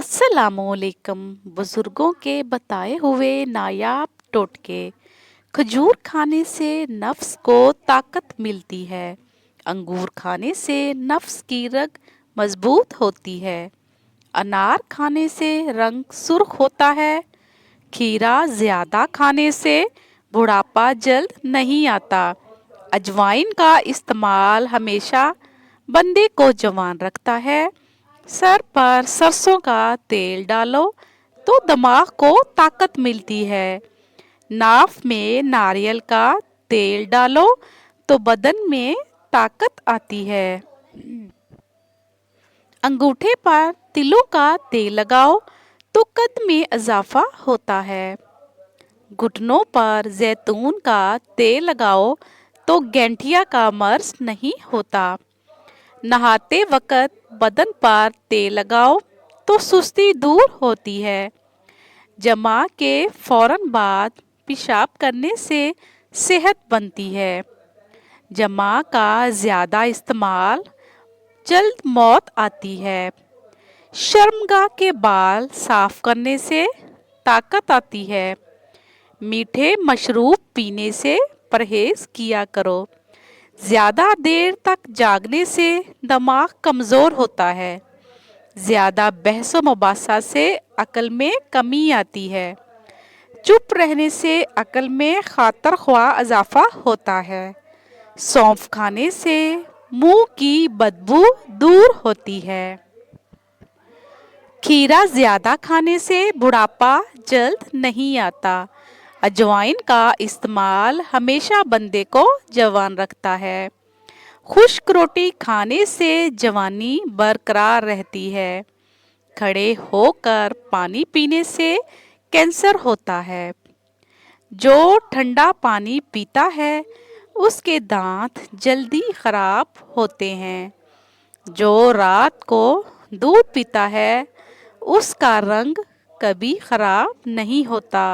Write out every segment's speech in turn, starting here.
अस्सलामुअलैकुम। बुजुर्गों के बताए हुए नायाब टोटके। खजूर खाने से नफ्स को ताकत मिलती है। अंगूर खाने से नफ्स की रग मजबूत होती है। अनार खाने से रंग सुर्ख होता है। खीरा ज्यादा खाने से बुढ़ापा जल्द नहीं आता। अजवाइन का इस्तेमाल हमेशा बंदे को जवान रखता है। सर पर सरसों का तेल डालो तो दिमाग को ताकत मिलती है। नाफ में नारियल का तेल डालो तो बदन में ताकत आती है। अंगूठे पर तिलों का तेल लगाओ तो कद में इजाफा होता है। घुटनों पर जैतून का तेल लगाओ तो गैंठिया का मर्ज नहीं होता। नहाते वक्त बदन पर तेल लगाओ तो सुस्ती दूर होती है। जमा के फौरन बाद पेशाब करने से सेहत बनती है। जमा का ज़्यादा इस्तेमाल जल्द मौत आती है। शर्मगाह के बाल साफ करने से ताकत आती है। मीठे मशरूब पीने से परहेज किया करो। ज़्यादा देर तक जागने से दिमाग कमज़ोर होता है। ज़्यादा बहस मुबासा से अक्ल में कमी आती है। चुप रहने से अक्ल में खातर ख्वाह इजाफा होता है। सौंफ खाने से मुंह की बदबू दूर होती है। खीरा ज़्यादा खाने से बुढ़ापा जल्द नहीं आता। अजवाइन का इस्तेमाल हमेशा बंदे को जवान रखता है। खुश्क रोटी खाने से जवानी बरकरार रहती है। खड़े होकर पानी पीने से कैंसर होता है। जो ठंडा पानी पीता है उसके दांत जल्दी खराब होते हैं। जो रात को दूध पीता है उसका रंग कभी खराब नहीं होता।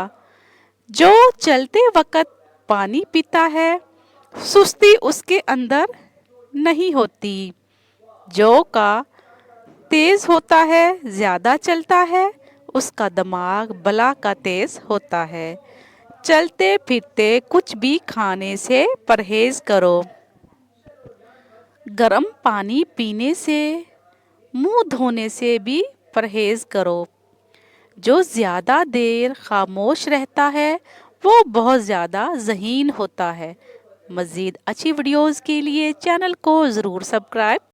जो चलते वक्त पानी पीता है सुस्ती उसके अंदर नहीं होती। जो का तेज होता है ज्यादा चलता है उसका दिमाग बला का तेज होता है। चलते फिरते कुछ भी खाने से परहेज करो। गर्म पानी पीने से मुंह धोने से भी परहेज करो। जो ज़्यादा देर खामोश रहता है वो बहुत ज़्यादा ज़हीन होता है। मज़ीद अच्छी वीडियोज़ के लिए चैनल को ज़रूर सब्सक्राइब